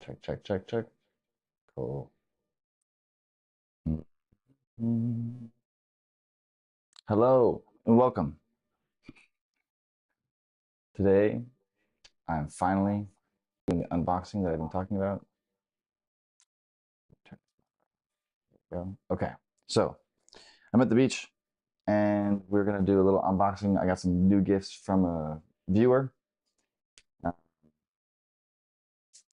Check, check, check, check. Cool. Mhm. Hello and welcome. Today, I'm finally doing the unboxing that I've been talking about. Okay, so I'm at the beach and we're gonna do a little unboxing. I got some new gifts from a viewer. Uh,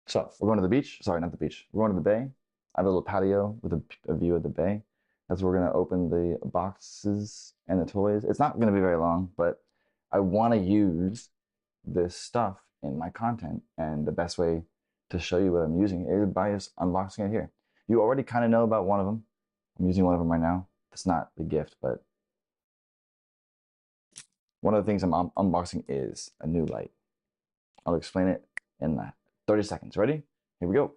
So we're going to the beach. Sorry, not the beach. We're going to the bay. I have a little patio with a view of the bay. That's where we're gonna open the boxes and the toys. It's not gonna be very long, but I want to use this stuff in my content, and the best way to show you what I'm using is by just unboxing it here. You already kind of know about one of them. I'm using one of them right now. It's not the gift, but one of the things I'm unboxing is a new light. I'll explain it in 30 seconds. Ready? Here we go.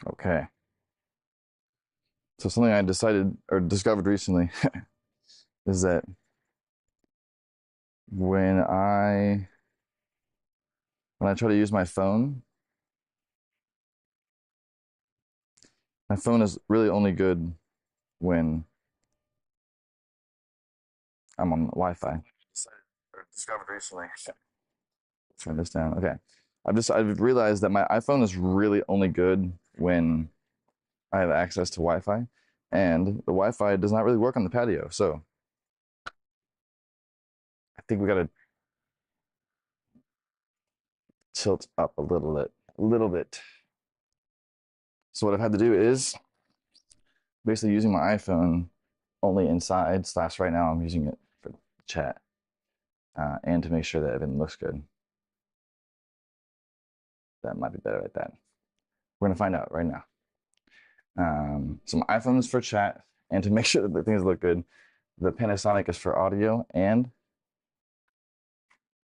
Okay. So something I decided or discovered recently is that when I when I try to use my phone is really only good when I'm on Wi-Fi. Decided or discovered recently. Turn this down. Okay. I've realized that my iPhone is really only good when I have access to Wi-Fi, and the Wi-Fi does not really work on the patio. So I think we gotta tilt up a little bit. So what I've had to do is basically using my iPhone only inside slash right now I'm using it for chat and to make sure that everything looks good. That might be better at that. We're gonna find out right now. So my iPhone is for chat and to make sure that the things look good. The Panasonic is for audio and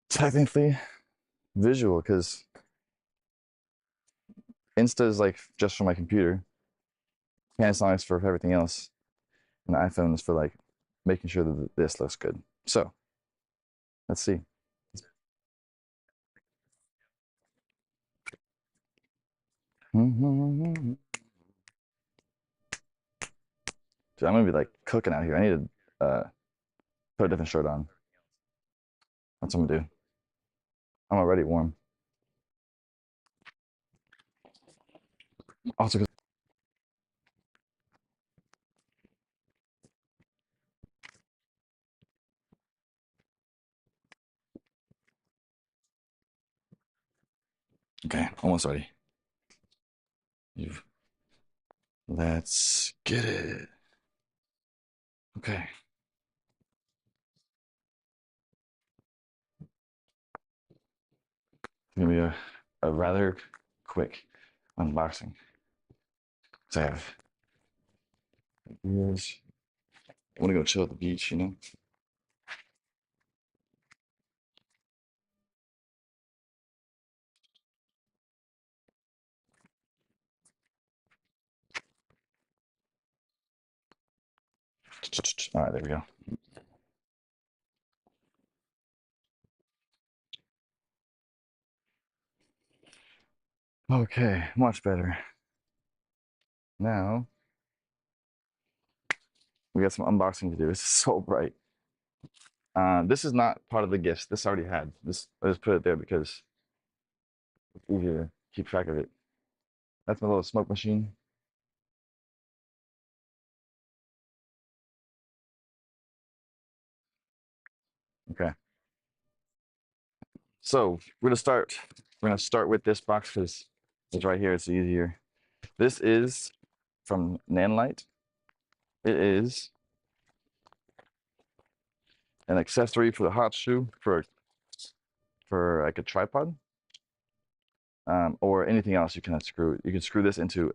technically visual because Insta is like just for my computer. Panasonic's for everything else, and the iPhone is for like making sure that this looks good. So let's see. Dude, I'm gonna be like cooking out here. I need to put a different shirt on. That's what I'm gonna do. I'm already warm. Also, okay, almost ready. You've, let's get it. Okay. It's gonna be a rather quick unboxing. So I have ears. I want to go chill at the beach, you know? All right, there we go. Okay, much better. Now we got some unboxing to do. It's so bright. This is not part of the gifts. This already had this. I just put it there because it's easier to keep track of it. That's my little smoke machine. Okay, so we're gonna start. We're gonna start with this box because it's right here. It's easier. This is from Nanlite. It is an accessory for the hot shoe for like a tripod, or anything else. You can screw. You can screw this into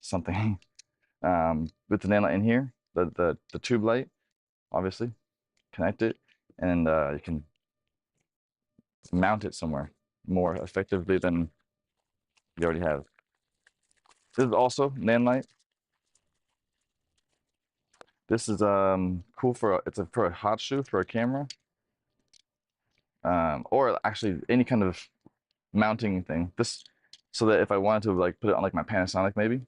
something with the Nanlite in here. The tube light, obviously, connect it, and you can mount it somewhere. more effectively than you already have. This is also Nanlite. This is cool for for a hot shoe for a camera, or actually any kind of mounting thing. This so that if I wanted to like put it on like my Panasonic maybe,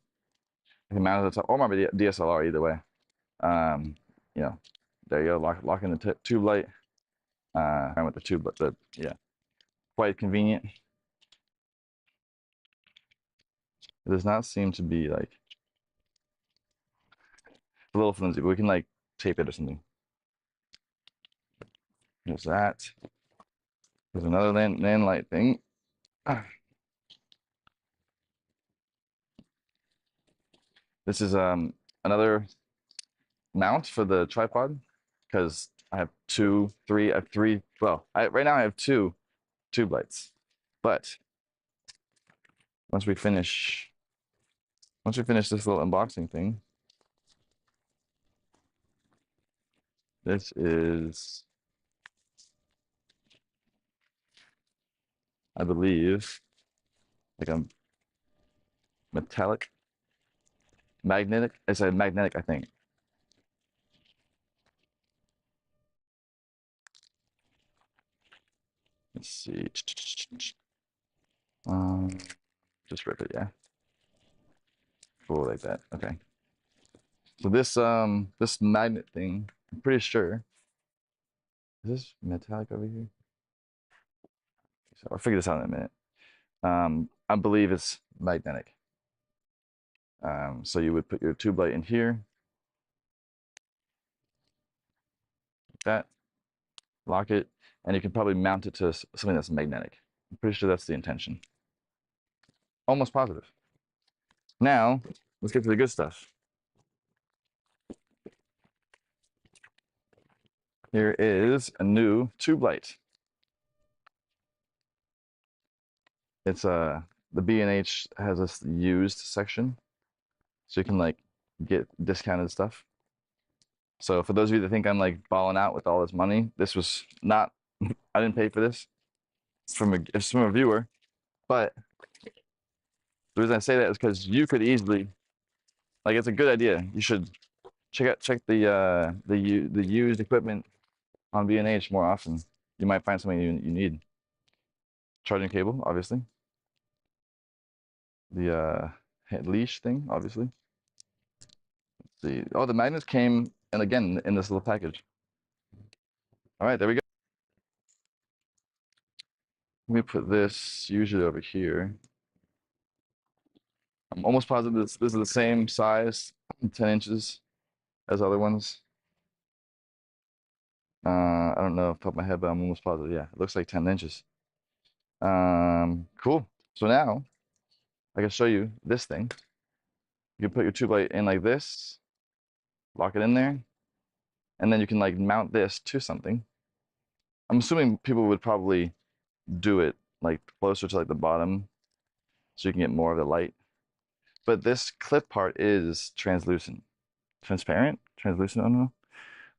I can mount it on top, or my DSLR either way. Um, you know, there you go. Lock in the tube light. I with the tube, but yeah, quite convenient. It does not seem to be like a little flimsy, but we can like tape it or something. There's that. There's another Nanlite thing. This is another mount for the tripod because I have I have three. Well, right now I have two tube lights, but once we finish, this little unboxing thing, this is, I believe, like a metallic, magnetic. It's a magnetic, I think. Let's see. Um, just rip it, yeah. Cool, like that. Okay. So this magnet thing, I'm pretty sure. Is this metallic over here? So I'll figure this out in a minute. I believe it's magnetic. So you would put your tube light in here, like that, lock it, and you can probably mount it to something that's magnetic. I'm pretty sure that's the intention. Almost positive. Now, let's get to the good stuff. Here is a new tube light. It's the B&H has this used section, so you can like get discounted stuff. So for those of you that think I'm like balling out with all this money, this was not. I didn't pay for this. It's from a viewer, but the reason I say that is because you could easily, like, it's a good idea. You should check the used equipment on B&H more often. You might find something you need. Charging cable, obviously. The leash thing, obviously. The magnets came, and again, in this little package. All right, there we go. Let me put this usually over here. I'm almost positive this is the same size, 10 inches, as other ones. I don't know off the top of my head, but I'm almost positive. Yeah, it looks like 10 inches. Cool. So now I can show you this thing. You can put your tube light in like this, lock it in there, and then you can like mount this to something. I'm assuming people would probably do it like closer to like the bottom so you can get more of the light. But this clip part is translucent, translucent. I don't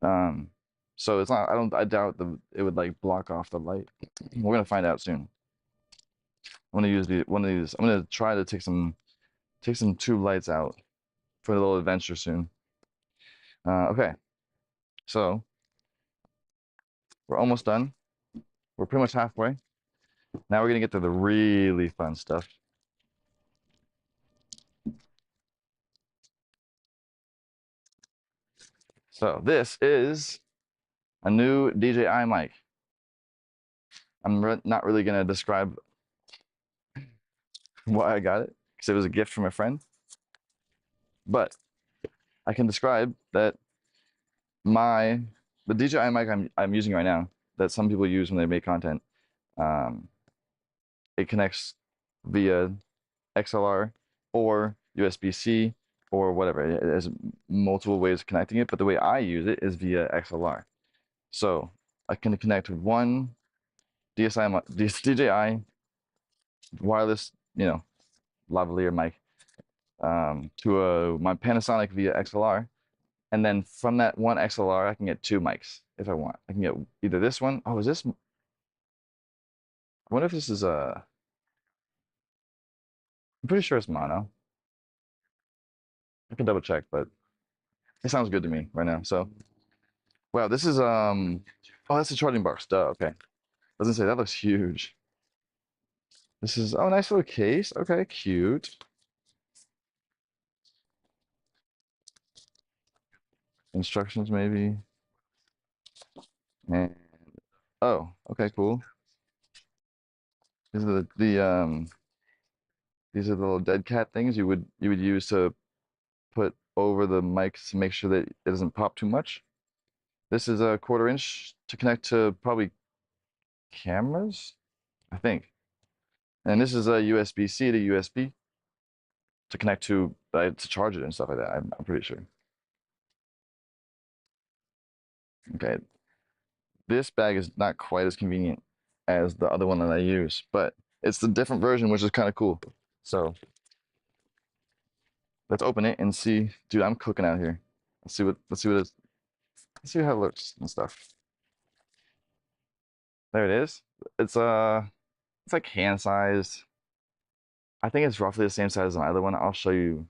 know. So it's not. I doubt it would like block off the light. We're gonna find out soon. I'm gonna use one of these. I'm gonna try to take some tube lights out for a little adventure soon. Okay, so we're almost done. We're pretty much halfway. Now we're gonna get to the really fun stuff. So this is a new DJI mic. I'm not really gonna describe why I got it because it was a gift from a friend, but I can describe that the DJI mic I'm using right now that some people use when they make content. Um, it connects via XLR or USB-C or whatever. It has multiple ways of connecting it, but the way I use it is via XLR. So I can connect one DJI wireless, lavalier mic to my Panasonic via XLR, and then from that one XLR, I can get two mics if I want. I can get either this one. Oh, is this? I wonder if this is I'm pretty sure it's mono. I can double check, but it sounds good to me right now. So, wow, this is oh, that's the charging box. Duh. Okay, I was gonna say that looks huge. This is oh, nice little case. Okay, cute. Instructions maybe. And oh, okay, cool. These are these are the little dead cat things you would use to put over the mics to make sure that it doesn't pop too much. This is a 1/4 inch to connect to probably cameras, I think. And this is a USB-C to USB to connect to charge it and stuff like that. I'm pretty sure. Okay, this bag is not quite as convenient as the other one that I use, but it's the different version, which is kind of cool. So let's open it and see. Dude, I'm cooking out here. Let's see how it looks and stuff. There it is. It's it's like hand sized. I think it's roughly the same size as my other one. I'll show you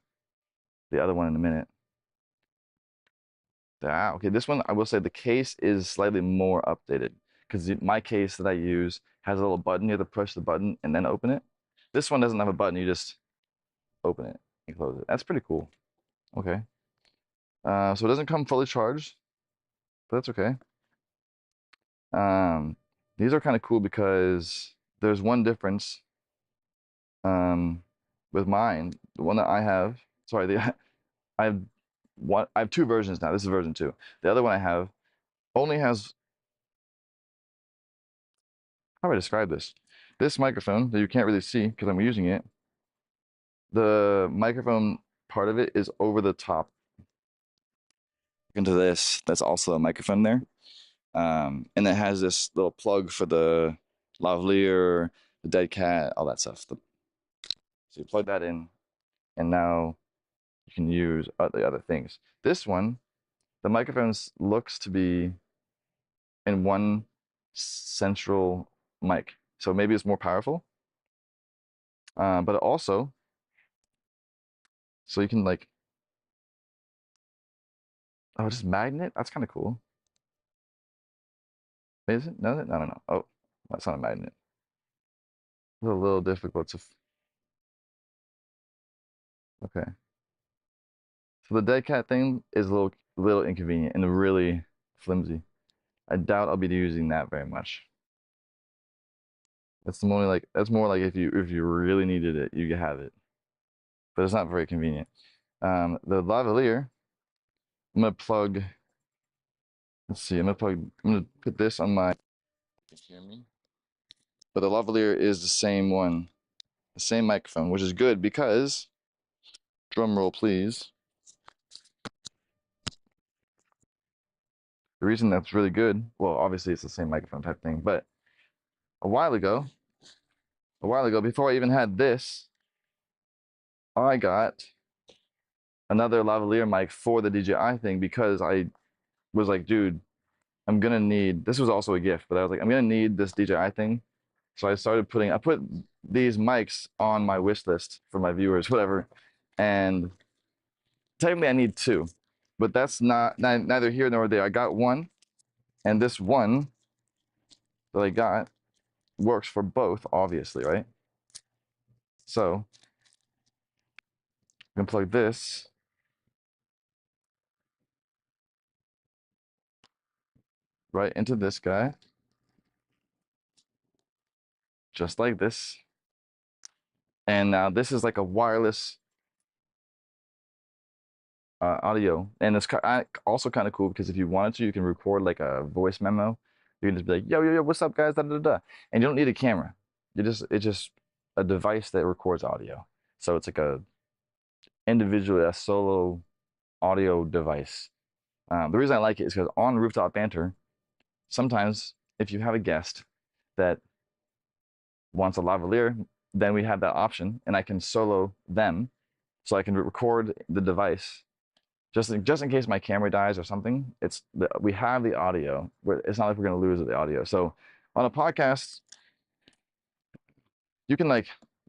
the other one in a minute. Ah, okay, this one I will say the case is slightly more updated because my case that I use has a little button. You have to push the button and then open it. This one doesn't have a button. You just open it and close it. That's pretty cool. Okay. So it doesn't come fully charged, but that's okay. Um, these are kind of cool because there's one difference um, with mine. The one that I have, sorry, I have I have two versions now. This is version 2. The other one I have only has, how do I describe this? This microphone that you can't really see because I'm using it, the microphone part of it is over the top into this. That's also a microphone there. And it has this little plug for the lavalier, the dead cat, all that stuff. So you plug that in, and now you can use the other things. This one, the microphones looks to be in one central mic, so maybe it's more powerful. But it also, so you can like, oh, just magnet. That's kind of cool. Is it? No, no, no, no. Oh, that's not a magnet. It's a little difficult to. Okay. So the dead cat thing is a little inconvenient and really flimsy. I doubt I'll be using that very much. That's more like if you really needed it, you could have it, but it's not very convenient. The lavalier, I'm gonna plug. Let's see. I'm gonna put this on my. You can hear me. But the lavalier is the same one, the same microphone, which is good because drum roll, please. The reason that's really good, well, obviously it's the same microphone type thing, but a while ago, before I even had this, I got another lavalier mic for the DJI thing because I was like, dude, I'm gonna need. This was also a gift, but I was like, I'm gonna need this DJI thing. So I put these mics on my wish list for my viewers, whatever. And technically, I need two, but that's neither here nor there. I got one, and this one that I got works for both, obviously, right? So I'm gonna plug this right into this guy, just like this. And now this is like a wireless audio, and it's also kind of cool because if you wanted to, you can record like a voice memo. You can just be like, "Yo, yo, yo, what's up, guys?" Da, da, da, da. And you don't need a camera. It's just a device that records audio. So it's like a solo audio device. The reason I like it is because on Rooftop Banter, sometimes if you have a guest that wants a lavalier, then we have that option, and I can solo them, so I can record the device just in case my camera dies or something. We have the audio. It's not like we're gonna lose the audio. So on a podcast, you can like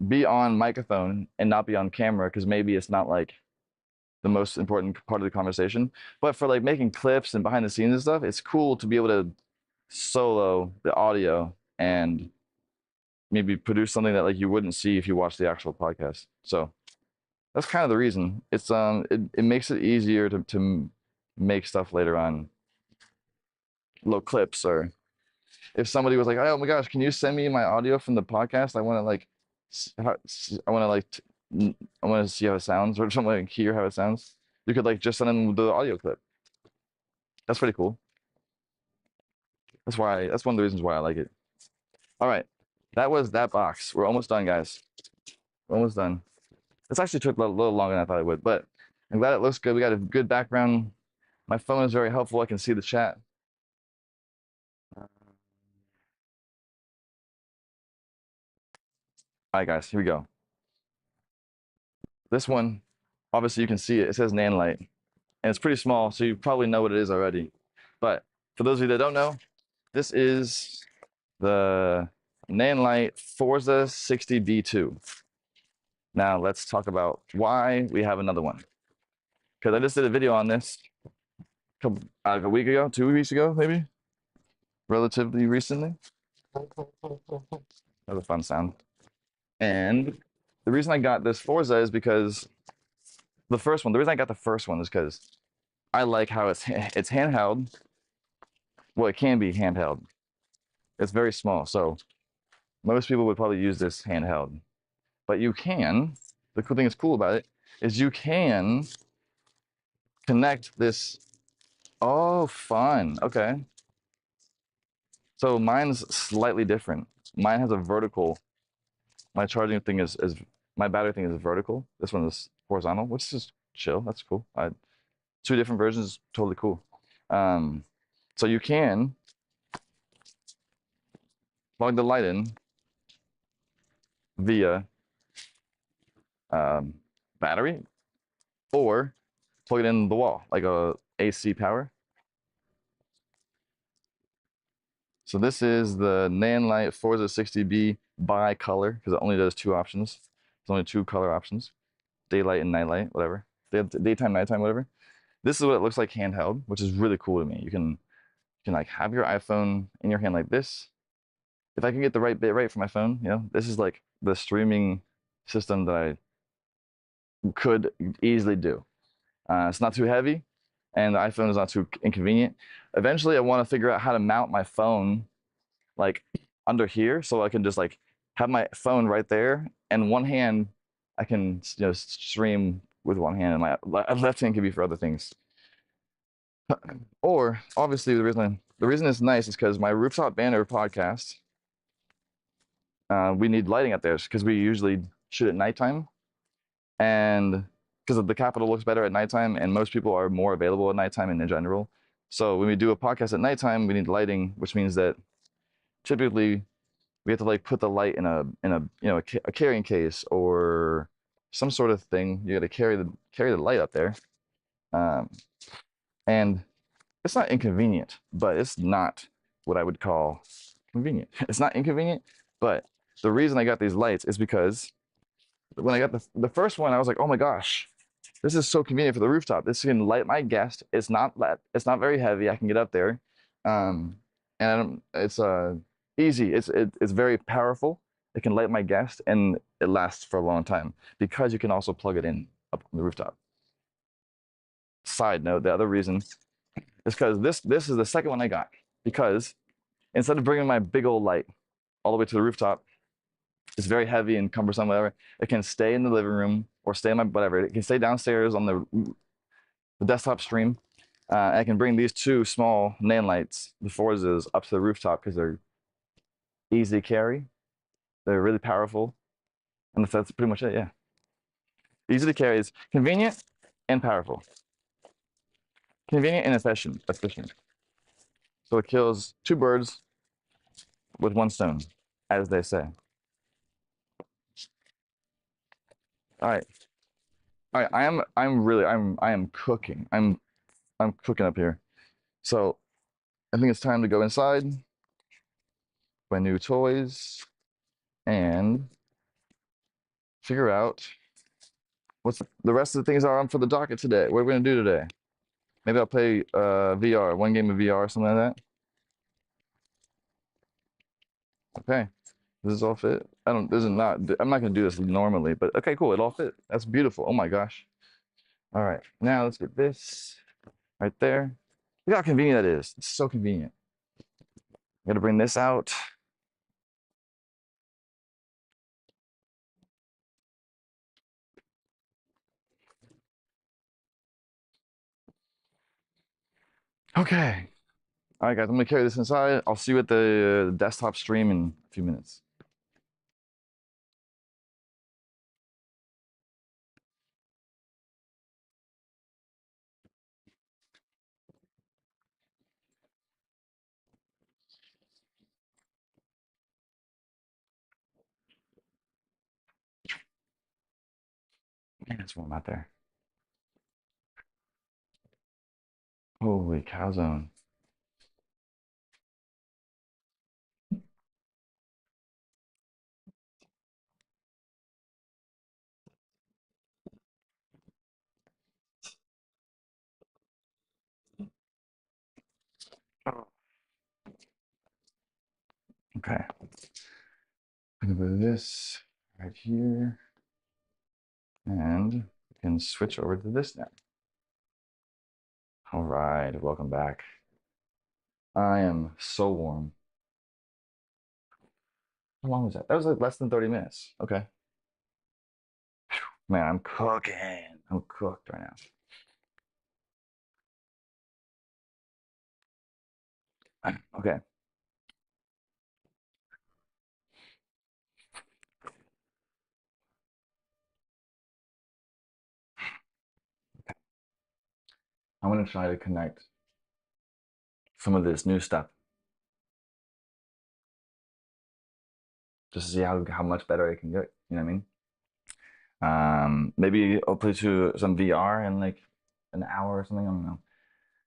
be on microphone and not be on camera because maybe it's not like the most important part of the conversation. But for like making clips and behind the scenes and stuff, it's cool to be able to solo the audio and maybe produce something that like you wouldn't see if you watch the actual podcast. So that's kind of the reason. It makes it easier to make stuff later on, little clips, or if somebody was like, oh my gosh, can you send me my audio from the podcast? I want to like I want to like I want to see how it sounds or something, like hear how it sounds. You could like just send them the audio clip. That's pretty cool. That's one of the reasons why I like it. All right. That was that box. We're almost done, guys. We're almost done. This actually took a little longer than I thought it would, but I'm glad it looks good. We got a good background. My phone is very helpful. I can see the chat. All right, guys, here we go. This one, obviously you can see it. It says Nanlite, and it's pretty small, so you probably know what it is already. But for those of you that don't know, this is the Nanlite Forza 60B2. Now let's talk about why we have another one. Because I just did a video on this a week ago, 2 weeks ago, maybe, relatively recently. That was a fun sound. And the reason I got this Forza is because the reason I got the first one is because I like how it's handheld. Well, it can be handheld. It's very small, so most people would probably use this handheld. But you can, the cool thing that's cool about it is you can connect this. Oh, fun. Okay. So mine's slightly different. Mine has a vertical. My charging thing is my battery thing is vertical. This one is horizontal, which is chill. That's cool. Two different versions, totally cool. Um, so you can plug the light in via um, battery or plug it in the wall like a AC power. So this is the Nanlite Forza 60B bi-color because it only does two options. There's only two color options, daylight and nightlight, whatever. Daytime, nighttime, whatever. This is what it looks like handheld, which is really cool to me. You can like have your iPhone in your hand like this. If I can get the right bit rate for my phone, this is like the streaming system that I could easily do. It's not too heavy, and the iPhone is not too inconvenient. Eventually, I want to figure out how to mount my phone like under here, so I can just like have my phone right there, and one hand I can stream with one hand, and my left hand can be for other things. Or obviously the reason it's nice is because my rooftop banner podcast, we need lighting up there because we usually shoot at nighttime, and because the Capitol looks better at nighttime, and most people are more available at nighttime in general. So when we do a podcast at nighttime, we need lighting, which means that typically we have to like put the light in a carrying case or some sort of thing. You got to carry the light up there, um, and it's not inconvenient, but it's not what I would call convenient. It's not inconvenient, but the reason I got these lights is because when I got the first one, I was like, oh my gosh, this is so convenient for the rooftop. This can light my guest. It's not very heavy. I can get up there, um, and it's easy. It's very powerful. It can light my guest, and it lasts for a long time because you can also plug it in up on the rooftop. Side note: the other reason is because this is the second one I got because instead of bringing my big old light all the way to the rooftop, it's very heavy and cumbersome, whatever. It can stay in the living room or stay in my whatever. It can stay downstairs on the desktop stream. I can bring these two small nan lights, the Forzas, up to the rooftop because they're easy to carry. They're really powerful, and that's pretty much it. Yeah, easy to carry is convenient and powerful. Convenient and efficient. Efficient. So it kills two birds with one stone, as they say. All right. All right. I am cooking. I'm cooking up here. So I think it's time to go inside, my new toys, and figure out what's the rest of the things are on for the docket today. What are we gonna do today? Maybe I'll play VR, one game of VR or something like that. Okay. Does this all fit? I don't, this is not, I'm not gonna do this normally, but okay, cool. It all fit. That's beautiful. Oh my gosh. All right. Now let's get this right there. Look how convenient that is. It's so convenient. I gotta bring this out. Okay. All right, guys, I'm gonna carry this inside. I'll see you at the desktop stream in a few minutes. Man, it's warm out there. Holy cow zone. Okay. I'm gonna put this right here. And we can switch over to this now. All right, welcome back. I am so warm. How long was that? That was like less than 30 minutes. Okay. Man, I'm cooking. I'm cooked right now. Okay. I'm gonna try to connect some of this new stuff just to see how much better it can get. You know what I mean? Maybe I'll play to some VR in like an hour or something. I don't know.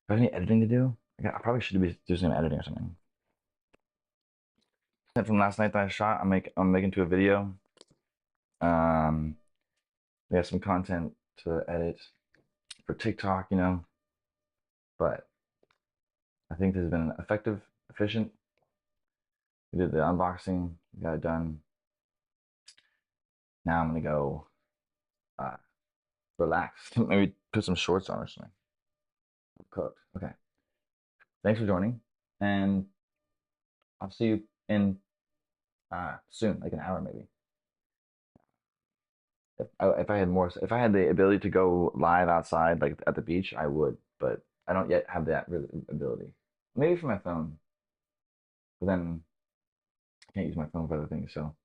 Do I have any editing to do? I probably should be doing some editing or something. From last night that I shot, I'm making to a video. Um, we have some content to edit for TikTok, you know, but I think this has been effective, efficient. We did the unboxing, we got it done. Now I'm gonna go uh, relax, maybe put some shorts on or something. Cooked. Okay. Thanks for joining, and I'll see you in soon, like an hour maybe. If I had more, if I had the ability to go live outside, like at the beach, I would, but I don't yet have that ability. Maybe for my phone, but then I can't use my phone for other things. So